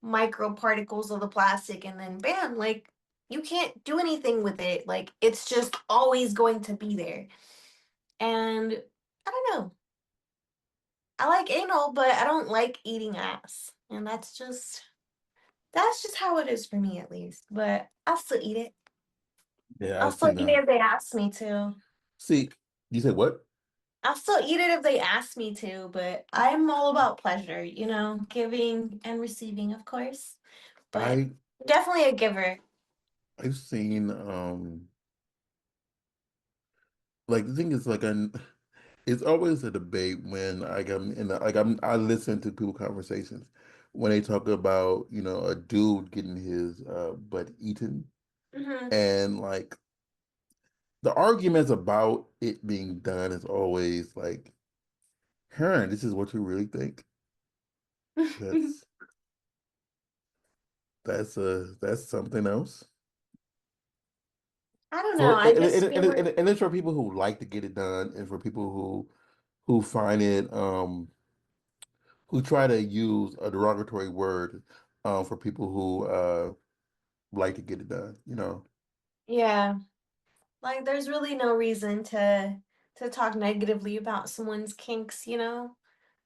microparticles of the plastic, and then bam, like you can't do anything with it. Like it's just always going to be there. And I don't know. I like anal, but I don't like eating ass. And that's just how it is for me at least. But I'll still eat it. Yeah, I'll I've still seen eat it them. if they ask me to. See, you said what? I'll still eat it if they ask me to, but I'm all about pleasure, giving and receiving, of course. But I definitely a giver. I've seen like the thing is like it's always a debate when like I listen to people conversations when they talk about, a dude getting his butt eaten, Hmm. and like the arguments about it being done is always like, Heron, this is what you really think? I That's that's something else. don't know. For I just feel like, and it's for people who like to get it done, and for people who find it who try to use a derogatory word for people who like to get it done. yeah, like there's really no reason to talk negatively about someone's kinks.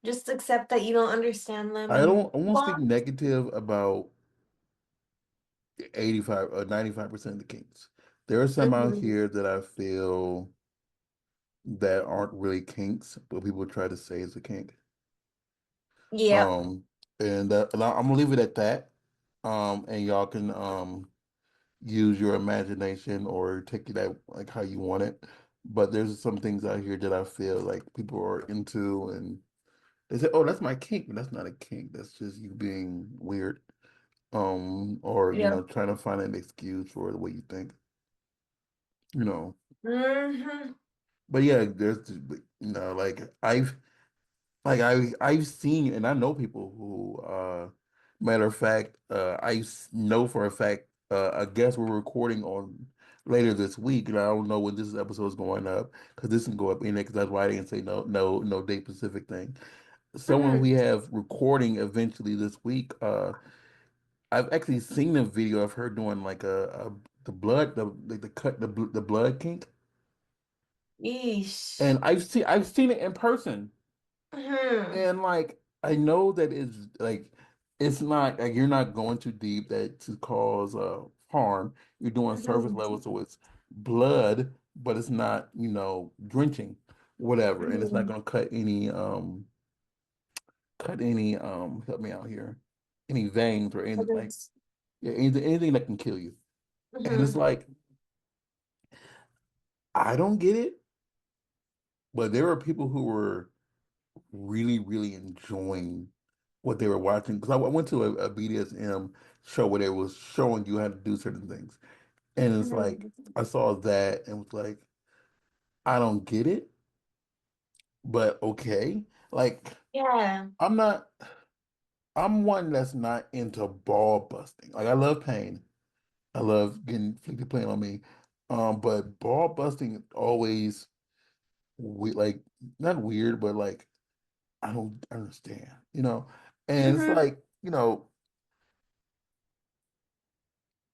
Just accept that you don't understand them and I move won't speak on. negative about 85 or 95% of the kinks. There are some out Hmm. here that I feel that aren't really kinks, but people try to say it's a kink. Yep. Um, and I'm gonna leave it at that. And y'all can use your imagination or take it out like how you want it. But there's some things out here that I feel like people are into, and they say, "Oh, that's my kink," but that's not a kink. That's just you being weird. Or Yep. trying to find an excuse for the way you think. You know. Hmm. But yeah, like I've seen and I know people who matter of fact, know for a fact I guess we're recording on later this week, and I don't know when this episode is going up because this can go up in it because that's why I didn't say no date specific thing. Someone we Hmm. have recording eventually this week, I've actually seen a video of her doing like a the blood the cut the blood kink, Yeesh. and I've seen it in person. Hmm. And like I know that it's like it's not like you're not going too deep that to cause harm. You're doing surface Mhm. level, so it's blood, but it's not, drenching, whatever, and it's not Mhm. going to cut any help me out here, any veins or anything like yeah, anything that can kill you. And it's Mhm. like I don't get it, but there are people who were really, really enjoying what they were watching. Because I went to a BDSM show where they was showing you how to do certain things. And it's like Mhm. I saw that and was like, I don't get it, but okay. Like Yeah. I'm not I'm one that's not into ball busting. Like I love pain. I love getting inflicted pain on me. But ball busting always like not weird, but like I don't understand, And it's Mhm. like,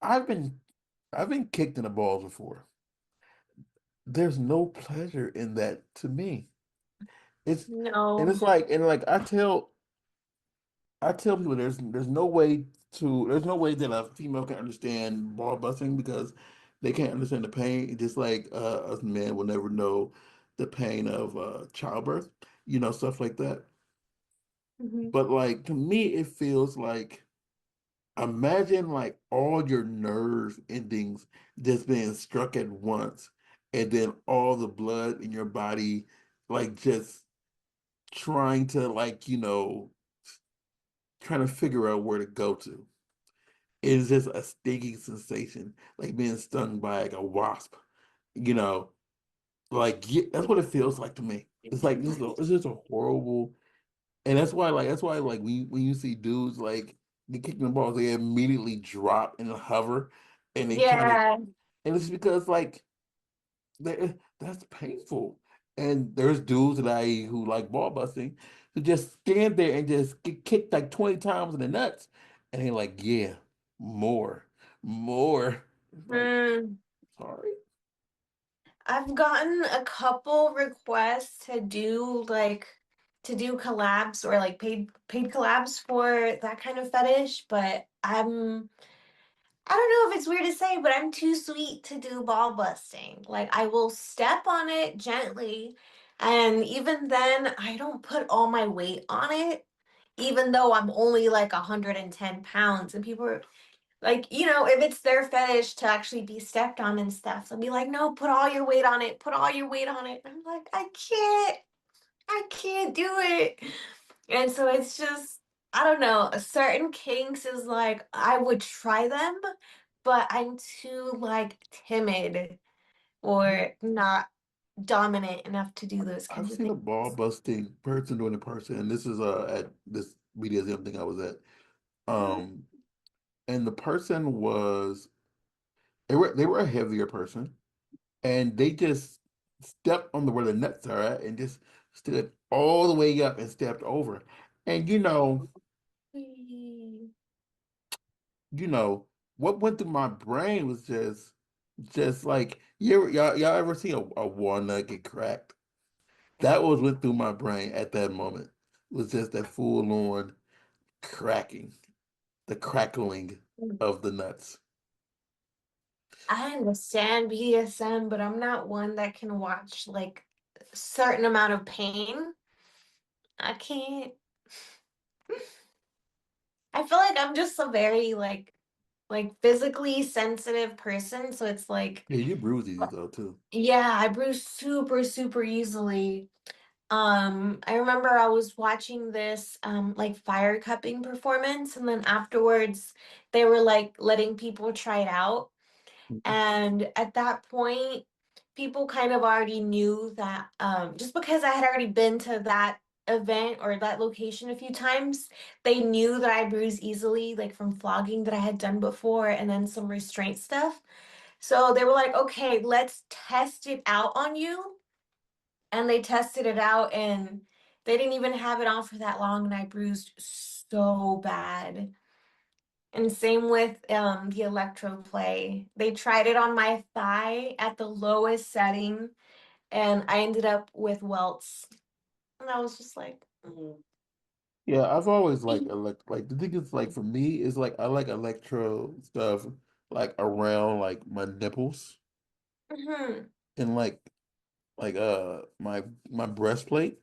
I've been I've been kicked in the balls before. There's no pleasure in that to me. It's and No. it's like and like I tell people there's no way that a female can understand ball busting because they can't understand the pain. Just like us men will never know the pain of childbirth, stuff like that. Mhm. But like to me, it feels like imagine like all your nerve endings just being struck at once, and then all the blood in your body like just trying to trying to figure out where to go to. It is just a stinging sensation, like being stung by like a wasp, you know. Like yeah, that's what it feels like to me. It's like it's just a horrible, and that's why when you see dudes like get kicked in the balls, they immediately drop and hover, and they kind of, Yeah. and it's because like that's painful. And there's dudes that who like ball busting who just stand there and just get kicked like 20 times in the nuts, and they're like, yeah, more, more. It's like, Mm. sorry. I've gotten a couple requests to do collabs or like paid collabs for that kind of fetish, but I don't know if it's weird to say, but I'm too sweet to do ball busting. Like I will step on it gently, and even then I don't put all my weight on it, even though I'm only like 110 pounds, and people are like, if it's their fetish to actually be stepped on and stuff, they'll be like, no, put all your weight on it, put all your weight on it. I'm like, I can't do it. And so it's just, I don't know, a certain kinks is like, I would try them, but I'm too like timid Yeah. or not dominant enough to do those I've kinds of seen a ball things. busting person doing it person, and this is at this BDSM thing I was at. Mhm. Um, and the person was they were a heavier person, and they just stepped on the where the nuts are at and just stood all the way up and stepped over. And you know what went through my brain was just like y'all ever see a walnut get cracked? That was went through my brain at that moment. It was just that full on cracking, the crackling of the nuts. I understand BDSM, but I'm not one that can watch like a certain amount of pain. I can't. I feel like I'm just a very like physically sensitive person, so it's like Yeah, you bruise easy though too. yeah, I bruise super super easily. I remember I was watching this like fire cupping performance, and then afterwards they were like letting people try it out. And at that point, people kind of already knew that just because I had already been to that event or that location a few times, they knew that I bruise easily, like from flogging that I had done before and then some restraint stuff. So they were like, okay, let's test it out on you. And they tested it out, and they didn't even have it on for that long, and I bruised so bad. And same with the electroplay. They tried it on my thigh at the lowest setting, and I ended up with welts. And I was just like, Yeah, I've always like the thing is like for me is like I like electro stuff like around like my nipples Hmm. and my breastplate,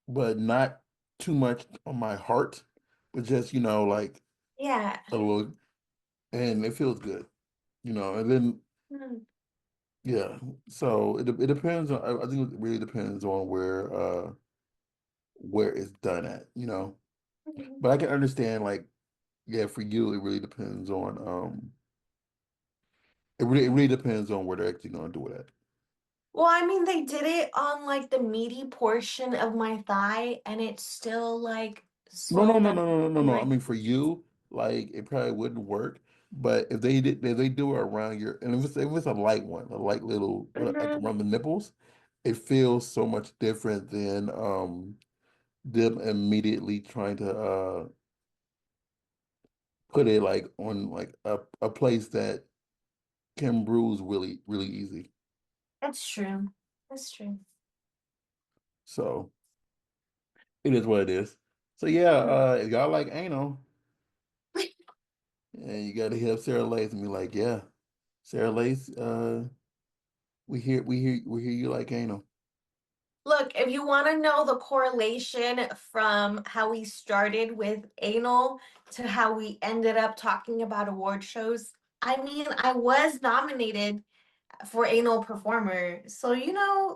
but not too much on my heart, but just like Yeah. a little, and it feels good, and then Mhm. yeah, so it depends on I think it really depends on where it's done at. Mhm. But I can understand like yeah, for you it really depends on it really depends on where they're actually gonna do it at. Well, I mean, they did it on like the meaty portion of my thigh, and it still like No, no, swelled no, up. no, no, no, no, no. I Like, mean for you, like it probably wouldn't work. But if they do it around your and if it's a light one, a light little like mhm. around the nipples, it feels so much different than them immediately trying to put it like on like a place that can bruise really, really easy. That's true. That's true. So it is what it is. So yeah, Mhm. if y'all like anal, and you gotta hit up Sarah Lace and be like, yeah, Sarah Lace, we hear you like anal. Look, if you want to know the correlation from how we started with anal to how we ended up talking about award shows, I mean, I was nominated for anal performer. So,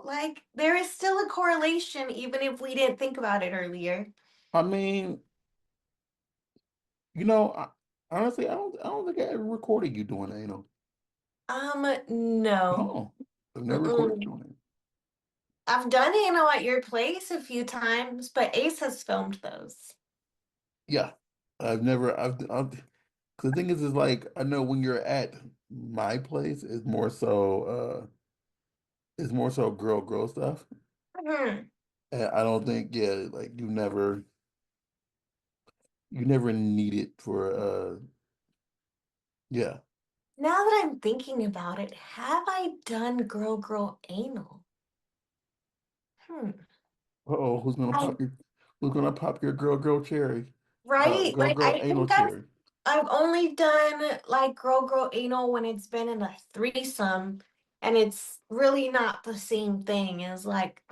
like there is still a correlation even if we didn't think about it earlier. I mean, you know, I, honestly, I don't think I ever recorded you doing anal. No. No, I've never recorded you Mm-mm. doing it. I've done anal at your place a few times, but Ace has filmed those. Yeah, I've never. I've 'cause the thing is like I know when you're at my place, it's more so girl stuff. Mhm. And I don't think, yeah, like you never need it for yeah. Now that I'm thinking about it, have I done girl anal? Hmm. Uh-oh, I who's gonna pop your girl cherry? right? Girl Like girl I anal think cherry. I've only done like girl anal when it's been in a threesome, and it's really not the same thing as like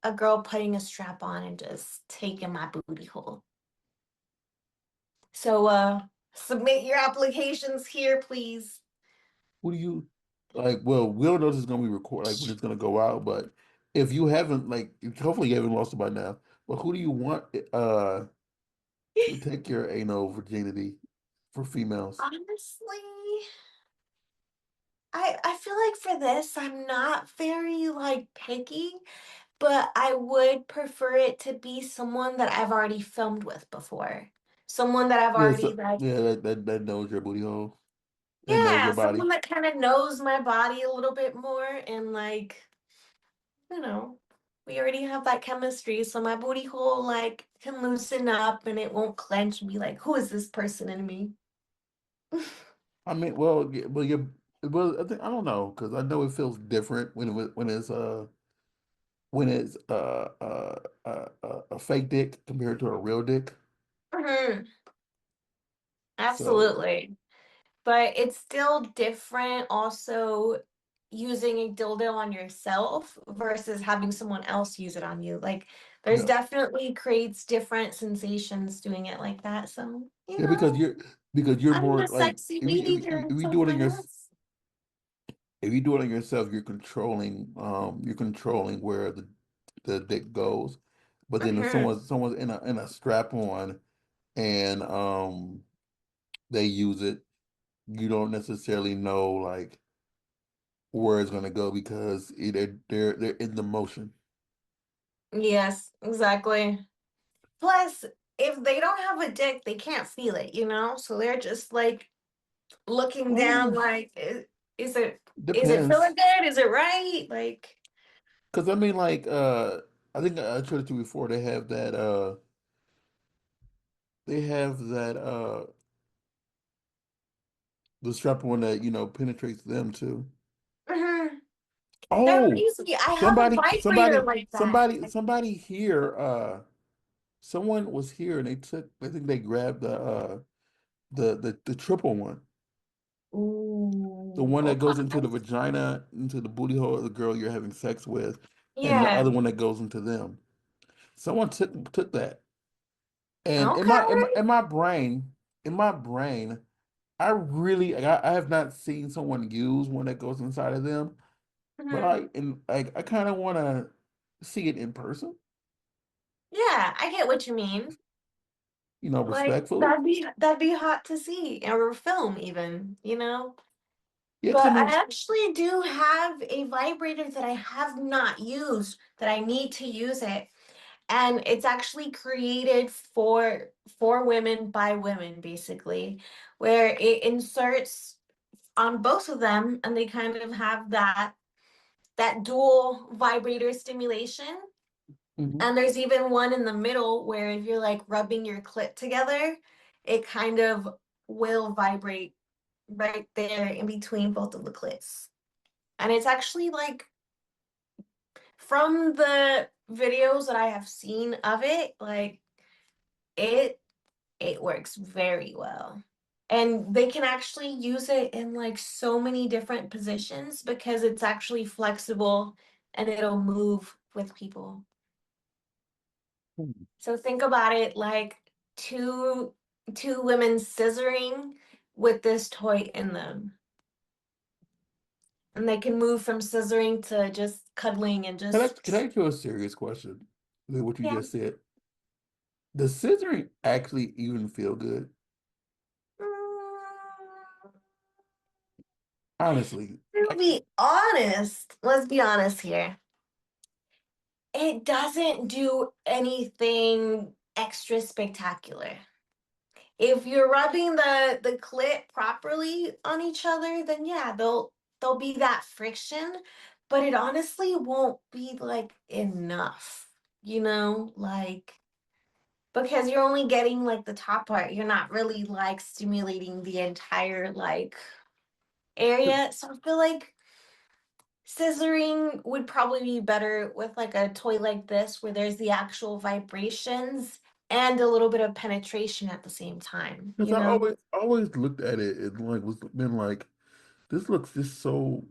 a girl putting a strap on and just taking my booty hole. So submit your applications here, please. Who do you like? Well, we'll know this is gonna be recorded, like when it's gonna go out. But if you haven't, hopefully you haven't lost it by now. But who do you want to take your anal virginity for females? Honestly, I feel like for this, I'm not very like picky, but I would prefer it to be someone that I've already filmed with before. Someone that I've Yes, already like, yeah, that knows your booty hole. That knows yeah, your someone body. that kind of knows my body a little bit more and like, you know, we already have that chemistry, so my booty hole like can loosen up and it won't clench and be like, who is this person in me? I mean, well, yeah, well, I don't know because I know it feels different when it's a fake dick compared to a real dick. Mhm. So Absolutely. But it's still different also using a dildo on yourself versus having someone else use it on you. Like there's yeah, definitely creates different sensations doing it like that. So, yeah, because you're I'm more the like sexy meat eater if and you so do it on your fast. if you do it on yourself, you're controlling where the dick goes. But then if Hmm. someone's in a strap on and they use it, you don't necessarily know like where it's gonna go because they're in the motion. Yes, exactly. Plus, if they don't have a dick, they can't feel it. So they're just like looking down Well, like is it is it feeling depends. good? Is it right? Like Because I mean, like, I think I told it to you before. They have that the strap one that penetrates them too. mhm. They're Oh, easy. I have a somebody, vibrator somebody, like that. somebody, somebody here. Someone was here and they took. I think they grabbed the triple one, the Ooh, one that goes into the okay. vagina, into the booty hole of the girl you're having sex with, and the Yeah. other one that goes into them. Someone took that, and in my in my, Okay. in my brain, in my brain, I really I have not seen someone use one that goes inside of them, but Mhm. I kind of want to see it in person, Yeah, I get what you mean. Like respectfully. that'd be hot to see, or film even, you know? Yeah, because I But I mean, actually do have a vibrator that I have not used that I need to use it. And it's actually created for women by women, basically, where it inserts on both of them and they kind of have that dual vibrator stimulation. mhm. And there's even one in the middle where if you're like rubbing your clit together, it kind of will vibrate right there in between both of the clits. And it's actually like from the videos that I have seen of it, like it it works very well. And they can actually use it in like so many different positions because it's actually flexible and it'll move with people. So think about it like two women scissoring with this toy in them. And they can move from scissoring to just cuddling and Can I just ask you a serious question? With what you yeah. just said, does scissoring actually even feel good? Mm, Honestly, to be honest, let's be honest here. It doesn't do anything extra spectacular. If you're rubbing the clit properly on each other, then yeah, there'll be that friction, but it honestly won't be like enough, like because you're only getting like the top part. You're not really like stimulating the entire like area. So I feel like scissoring would probably be better with like a toy like this where there's the actual vibrations and a little bit of penetration at the same time, because I always looked at it and like was been like, this looks just so.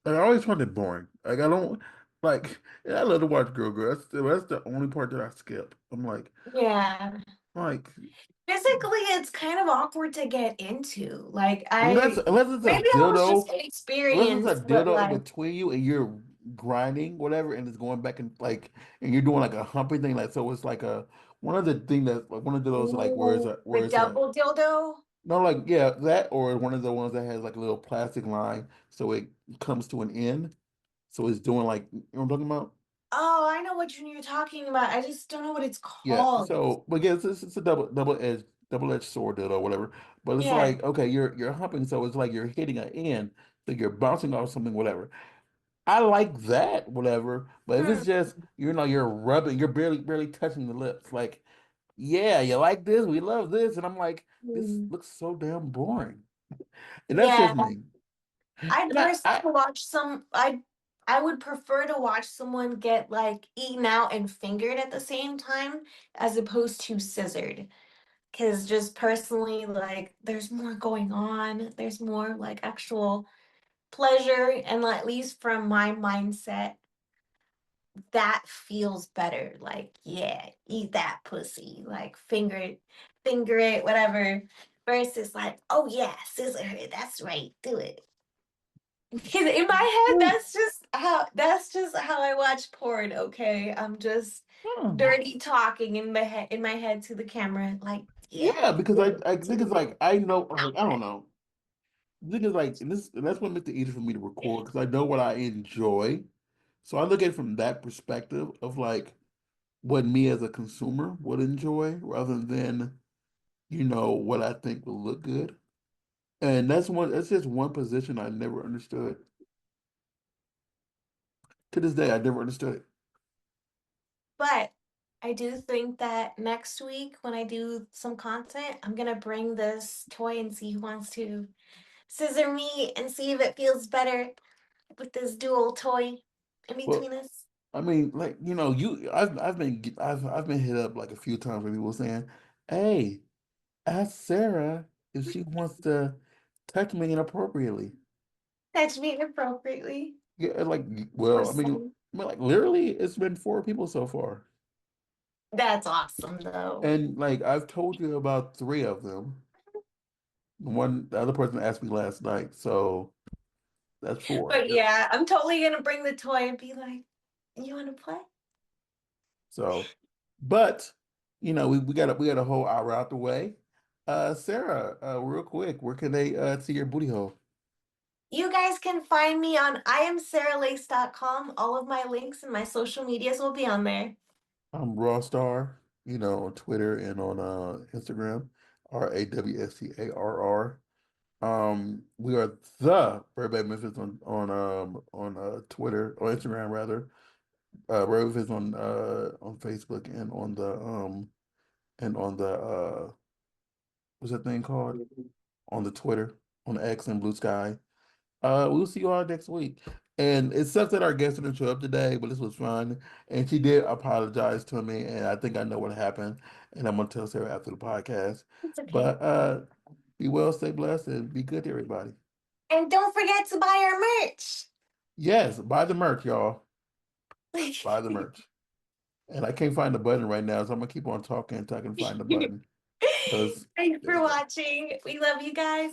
Like, I always found it boring. Like I don't like. Yeah, I love to watch girl. That's the only part that I skip. I'm Yeah. like, Physically, it's kind of awkward to get into. Like I unless it's a maybe I was just dildo, unless it's a inexperienced, but dildo in like, between you and you're grinding whatever, and it's going back and like, and you're doing like a humping thing. Like so, it's like a one of the thing that like one of those like ooh, the where it's a double dildo. no, like yeah, that or one of the ones that has like a little plastic line, so it comes to an end. So it's doing like you know what I'm talking about? Oh, I know what you're talking about. I just don't know what it's Yeah. called. So, but yeah, it's a double edged sword dildo or whatever. But it's Yeah. like okay, you're humping, so it's like you're hitting an end, so you're bouncing off something, whatever. I like that, whatever. But if Hmm. it's just you're rubbing, you're barely touching the lips. Like, yeah, you like this, we love this, and I'm like, this Hmm. looks so damn boring. And that's Yeah. just me. I'd And personally watch some I would prefer to watch someone get like eaten out and fingered at the same time as opposed to scissored. Because just personally, like there's more going on. There's more like actual pleasure, and at least from my mindset, that feels better. Like, yeah, eat that pussy, like finger it, whatever. Versus like, oh yeah, scissor her. That's right, do it. Because in my head, I, that's just how I watch porn. Okay, I'm just hmm. dirty talking in my head to the camera. Like, yeah, Yeah, because do I think it's it. like I know like I don't know. The thing is like and that's what makes it easy for me to record because I know what I enjoy. So I look at it from that perspective of like what me as a consumer would enjoy rather than, what I think will look good. And that's just one position I never understood. To this day, I never understood it. But I do think that next week when I do some content, I'm gonna bring this toy and see who wants to scissor me and see if it feels better with this dual toy in between Well, us. I mean, like, I've been hit up like a few times where people saying, "Hey, ask Sarah if she wants to touch me inappropriately." Touch me inappropriately. Yeah, like, Or well, something. like literally, it's been four people so far, That's awesome though. and like I've told you about three of them. The other person asked me last night, so that's four. But yeah, I'm totally gonna bring the toy and be like, you wanna play? So, but we got a whole hour out the way. Sarah, real quick, where can they see your booty hole? You guys can find me on iamsaralace.com. All of my links and my social medias will be on there. I'm Raw Star, on Twitter and on Instagram, RAWSTARR. We are the Burbank Memphis on Twitter or Instagram rather. Burbank Memphis on Facebook and on the what's that thing called? On the Twitter, on X and Blue Sky. We'll see you all next week. And it sucks that our guest didn't show up today, but this was fun. And she did apologize to me, and I think I know what happened. And I'm gonna tell Sarah after the podcast. It's okay. But be well, stay blessed, and be good to everybody. And don't forget to buy our merch. Yes, buy the merch, y'all. Buy the merch. And I can't find the button right now, so I'm gonna keep on talking until I can find the button. Because Thanks there for you go. watching. We love you guys.